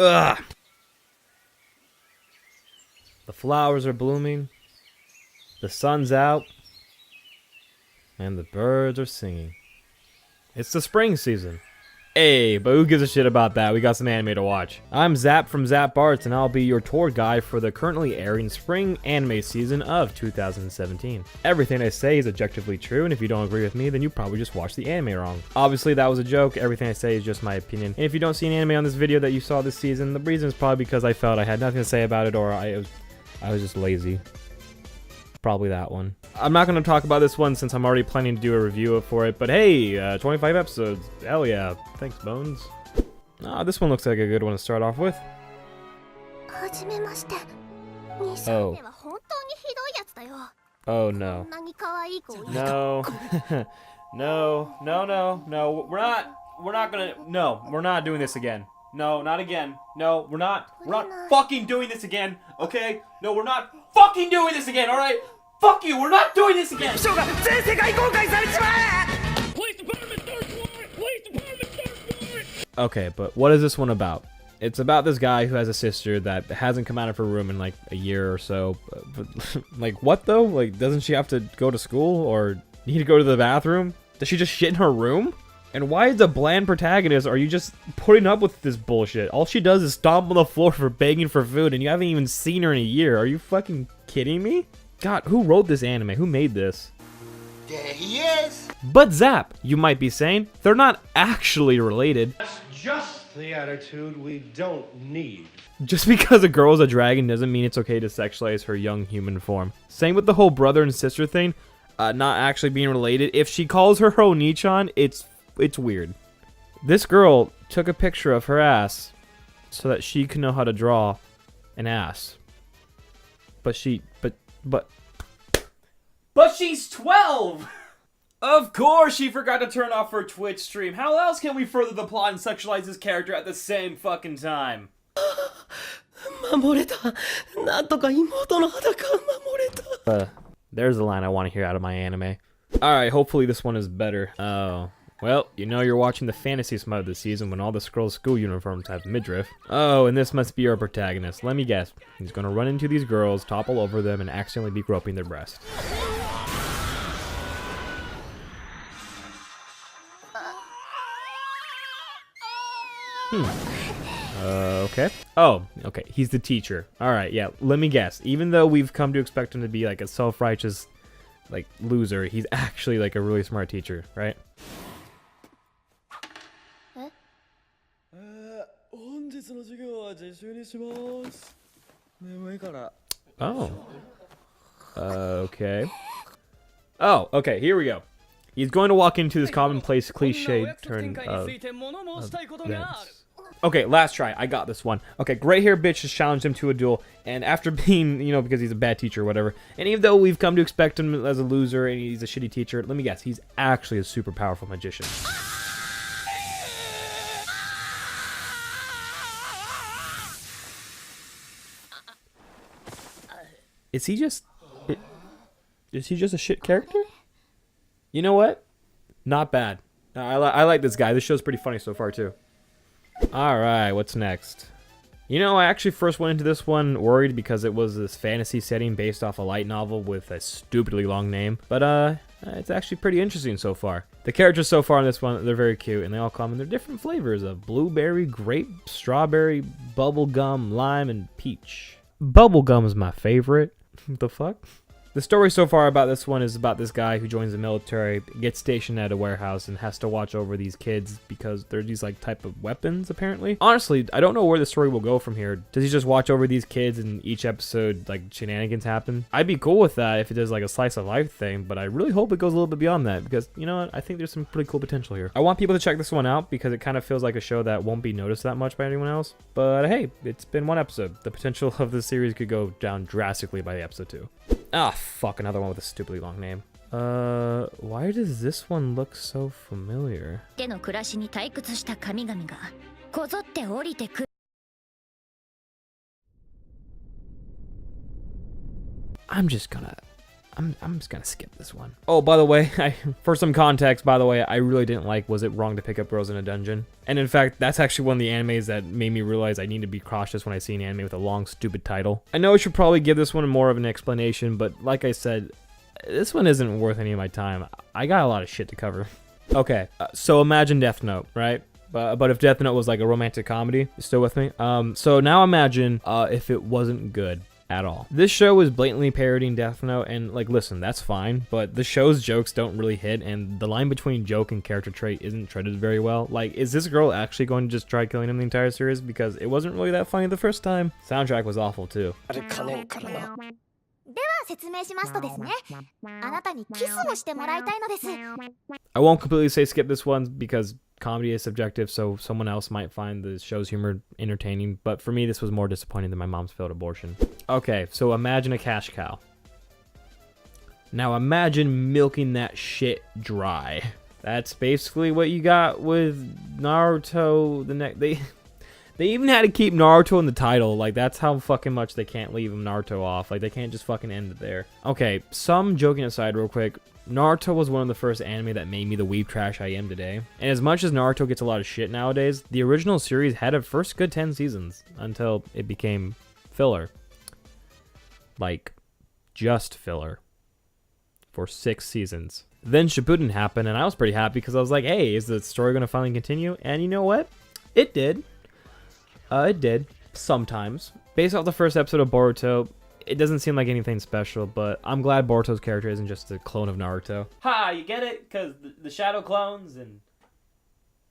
Ugh. The flowers are blooming, the sun's out, and the birds are singing. It's the spring season. Hey, but who gives a shit about that? We got some anime to watch. I'm Zap from Zap Arts, and I'll be your tour guide for the currently airing spring anime season of 2017. Everything I say is objectively true, and if you don't agree with me, then you probably just watched the anime wrong. Obviously, that was a joke. Everything I say is just my opinion. And if you don't see an anime on this video that you saw this season, the reason is probably because I felt I had nothing to say about it, or I was just lazy. Probably that one. I'm not going to talk about this one since I'm already planning to do a review for it, but hey, 25 episodes. Hell yeah. Thanks, Bones. This one looks like a good one to start off with. Oh. Oh no. No. No. We're not doing this again. No, not again. No, we're not fucking doing this again, okay? No, we're not fucking doing this again, alright? Fuck you, we're not doing this again! Okay, but what is this one about? It's about this guy who has a sister that hasn't come out of her room in like a year or so. But, like, what though? Like, doesn't she have to go to school or need to go to the bathroom? Does she just shit in her room? And why is a bland protagonist? Are you just putting up with this bullshit? All she does is stomp on the floor for begging for food, and you haven't even seen her in a year. Are you fucking kidding me? God, who wrote this anime? Who made this? There he is! But Zap, you might be saying, they're not actually related. That's just the attitude we don't need. Just because a girl is a dragon doesn't mean it's okay to sexualize her young human form. Same with the whole brother and sister thing, not actually being related. If she calls her Onichan, it's weird. This girl took a picture of her ass so that she could know how to draw an ass. But she's 12! Of course she forgot to turn off her Twitch stream. How else can we further the plot and sexualize this character at the same fucking time? There's the line I want to hear out of my anime. Alright, hopefully this one is better. Oh. Well, you know you're watching the fantasy smut of the season when all the scrolls' school uniforms have midriff. Oh, and this must be our protagonist. Let me guess. He's gonna run into these girls, topple over them, and accidentally be groping their breast. Okay. Oh, okay. He's the teacher. Alright, yeah. Let me guess. Even though we've come to expect him to be like a self-righteous, like, loser, he's actually like a really smart teacher, right? Oh. Okay. Oh, okay, here we go. He's going to walk into this commonplace cliche turn of events. Okay, last try. I got this one. Okay, gray hair bitch has challenged him to a duel, and after being, you know, because he's a bad teacher or whatever, and even though we've come to expect him as a loser and he's a shitty teacher, let me guess, he's actually a super powerful magician. Is he just a shit character? You know what? Not bad. I like this guy. This show's pretty funny so far, too. Alright, what's next? You know, I actually first went into this one worried because it was this fantasy setting based off a light novel with a stupidly long name. But, it's actually pretty interesting so far. The characters so far in this one, they're very cute, and they all come in their different flavors of blueberry, grape, strawberry, bubblegum, lime, and peach. Bubblegum is my favorite. The fuck? The story so far about this one is about this guy who joins the military, gets stationed at a warehouse, and has to watch over these kids because they're these like type of weapons apparently. Honestly, I don't know where the story will go from here. Does he just watch over these kids and each episode like shenanigans happen? I'd be cool with that if it does like a slice of life thing, but I really hope it goes a little bit beyond that because you know what? I think there's some pretty cool potential here. I want people to check this one out because it kind of feels like a show that won't be noticed that much by anyone else. But hey, it's been one episode. The potential of this series could go down drastically by episode 2. Ah, fuck, another one with a stupidly long name. Why does this one look so familiar? I'm I'm just gonna skip this one. Oh, by the way, for some context, by the way, I really didn't like Was It Wrong to Pick Up Girls in a Dungeon? And in fact, that's actually one of the animes that made me realize I need to be cautious when I see an anime with a long, stupid title. I know I should probably give this one more of an explanation, but like I said, this one isn't worth any of my time. I got a lot of shit to cover. Okay, so imagine Death Note, right? But if Death Note was like a romantic comedy, you still with me? So now imagine if it wasn't good at all. This show is blatantly parodying Death Note, and like, listen, that's fine, but the show's jokes don't really hit, and the line between joke and character trait isn't treated very well. Like, is this girl actually going to just try killing him the entire series? Because it wasn't really that funny the first time. Soundtrack was awful too. では説明しますとですね、あなたにキスをしてもらいたいのです。 I won't completely say skip this one because comedy is subjective, so someone else might find the show's humor entertaining, but for me this was more disappointing than my mom's failed abortion. Okay, so imagine a cash cow. Now imagine milking that shit dry. That's basically what you got with Naruto. They even had to keep Naruto in the title. Like, that's how fucking much they can't leave Naruto off. Like, they can't just fucking end it there. Okay, some joking aside real quick. Naruto was one of the first anime that made me the weeb trash I am today. And as much as Naruto gets a lot of shit nowadays, the original series had a first good 10 seasons until it became filler. Like, just filler. For 6 seasons. Then Shippuden happened, and I was pretty happy because I was like, hey, is the story going to finally continue? And you know what? It did. It did. Sometimes. Based off the first episode of Boruto, it doesn't seem like anything special, but I'm glad Boruto's character isn't just a clone of Naruto. Ha! You get it? Because the shadow clones and...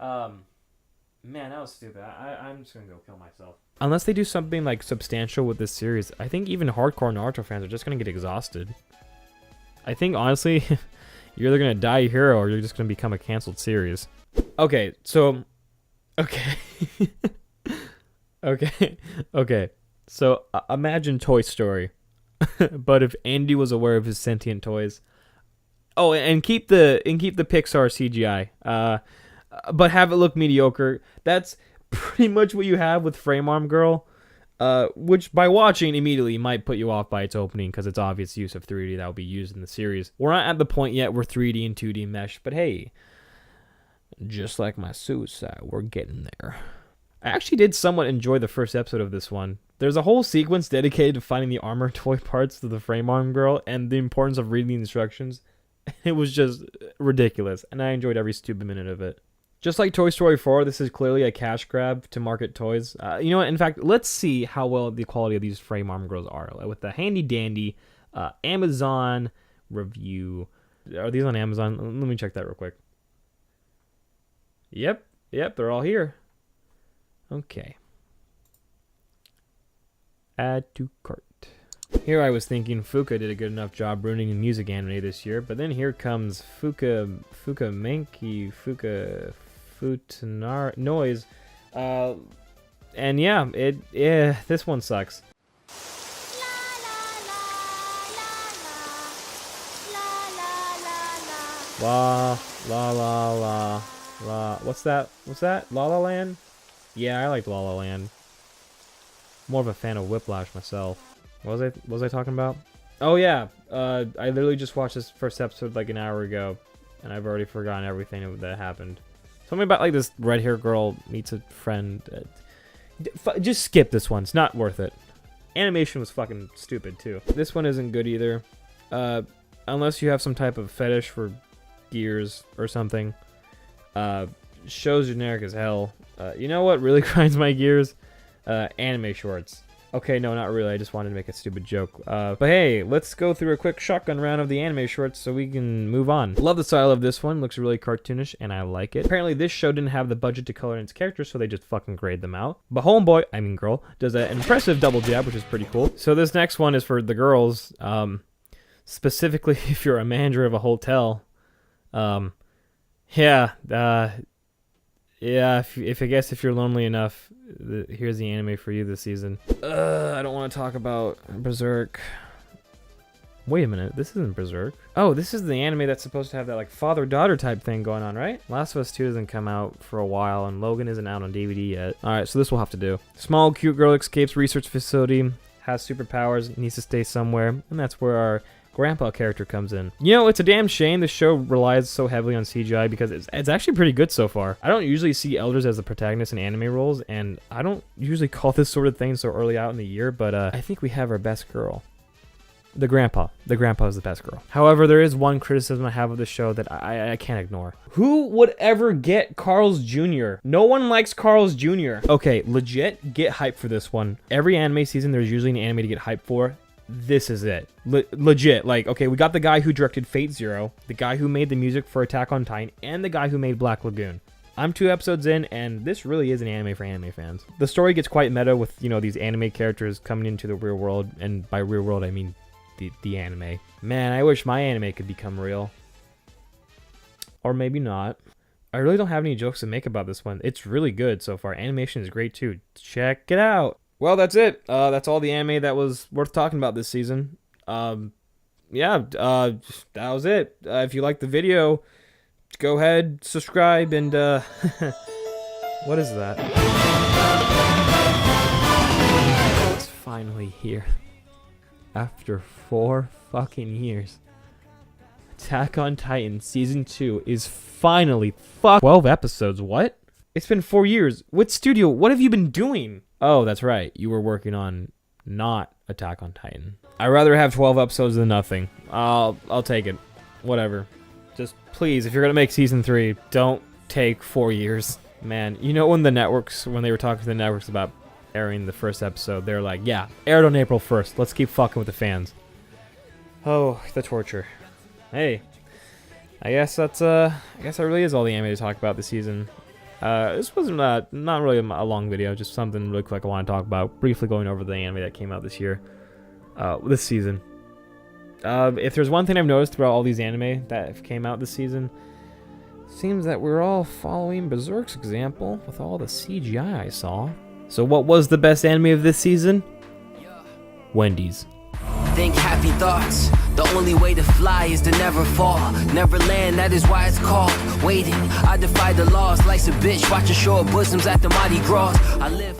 Man, that was stupid. I'm just gonna go kill myself. Unless they do something, like, substantial with this series, I think even hardcore Naruto fans are just gonna get exhausted. I think, honestly, you're either gonna die a hero or you're just gonna become a canceled series. Okay, so... Okay. Okay. So imagine Toy Story, but if Andy was aware of his sentient toys. Oh, and keep the Pixar CGI. But have it look mediocre. That's pretty much what you have with Frame Arm Girl. Which by watching immediately might put you off by its opening because it's obvious use of 3D that will be used in the series. We're not at the point yet where 3D and 2D mesh, but hey, just like my suicide, we're getting there. I actually did somewhat enjoy the first episode of this one. There's a whole sequence dedicated to finding the armor toy parts to the Frame Arm Girl and the importance of reading the instructions. It was just ridiculous, and I enjoyed every stupid minute of it. Just like Toy Story 4, this is clearly a cash grab to market toys. You know what? In fact, let's see how well the quality of these Frame Arm Girls are. With the handy dandy Amazon review. Are these on Amazon? Let me check that real quick. Yep, they're all here. Okay. Add to cart. Here I was thinking Fuka did a good enough job ruining a music anime this year, but then here comes Fuka Noise. And yeah, this one sucks. La la la la la. What's that? La La Land? Yeah, I liked La La Land. More of a fan of Whiplash myself. What was I talking about? Oh yeah, I literally just watched this first episode like an hour ago, and I've already forgotten everything that happened. Something about like this red-haired girl meets a friend. Just skip this one. It's not worth it. Animation was fucking stupid too. This one isn't good either. Unless you have some type of fetish for gears or something. Show's generic as hell. You know what really grinds my gears? Anime shorts. Okay, no, not really. I just wanted to make a stupid joke. But hey, let's go through a quick shotgun round of the anime shorts so we can move on. Love the style of this one. Looks really cartoonish, and I like it. Apparently, this show didn't have the budget to color in its characters, so they just fucking grayed them out. But homeboy, I mean girl, does an impressive double jab, which is pretty cool. So this next one is for the girls. Specifically, if you're a manager of a hotel. Yeah, if you're lonely enough, here's the anime for you this season. I don't want to talk about Berserk. Wait a minute, this isn't Berserk. Oh, this is the anime that's supposed to have that like father-daughter type thing going on, right? Last of Us 2 doesn't come out for a while, and Logan isn't out on DVD yet. Alright, so this will have to do. Small, cute girl escapes research facility, has superpowers, needs to stay somewhere, and that's where our grandpa character comes in. You know, it's a damn shame the show relies so heavily on CGI because it's actually pretty good so far. I don't usually see elders as the protagonists in anime roles, and I don't usually call this sort of thing so early out in the year, but I think we have our best girl. The grandpa. The grandpa is the best girl. However, there is one criticism I have of the show that I can't ignore. Who would ever get Carl's Jr.? No one likes Carl's Jr. Okay, legit, get hype for this one. Every anime season, there's usually an anime to get hype for. This is it. Legit. Like, okay, we got the guy who directed Fate Zero, the guy who made the music for Attack on Titan, and the guy who made Black Lagoon. I'm 2 episodes in, and this really is an anime for anime fans. The story gets quite meta with, you know, these anime characters coming into the real world, and by real world, I mean the anime. Man, I wish my anime could become real. Or maybe not. I really don't have any jokes to make about this one. It's really good so far. Animation is great too. Check it out. Well, that's it. That's all the anime that was worth talking about this season. That was it. If you liked the video, go ahead, subscribe, and what is that? It's finally here. After 4 fucking years. Attack on Titan Season 2 is finally 12 episodes. What? It's been 4 years. What studio? What have you been doing? Oh, that's right. You were working on not Attack on Titan. I'd rather have 12 episodes than nothing. I'll take it. Whatever. Just please, if you're gonna make Season 3, don't take 4 years. Man, you know when they were talking to the networks about airing the first episode, they're like, yeah, aired on April 1st. Let's keep fucking with the fans. Oh, the torture. Hey, I guess that really is all the anime to talk about this season. This was not really a long video, just something really quick I want to talk about. Briefly going over the anime that came out this year, this season. If there's one thing I've noticed throughout all these anime that came out this season, seems that we're all following Berserk's example with all the CGI I saw. So what was the best anime of this season? Wendy's. Think happy thoughts. The only way to fly is to never fall. Never land, that is why it's called waiting. I defy the laws, life's a bitch. Watching short bosoms at the Mardi Gras. I live.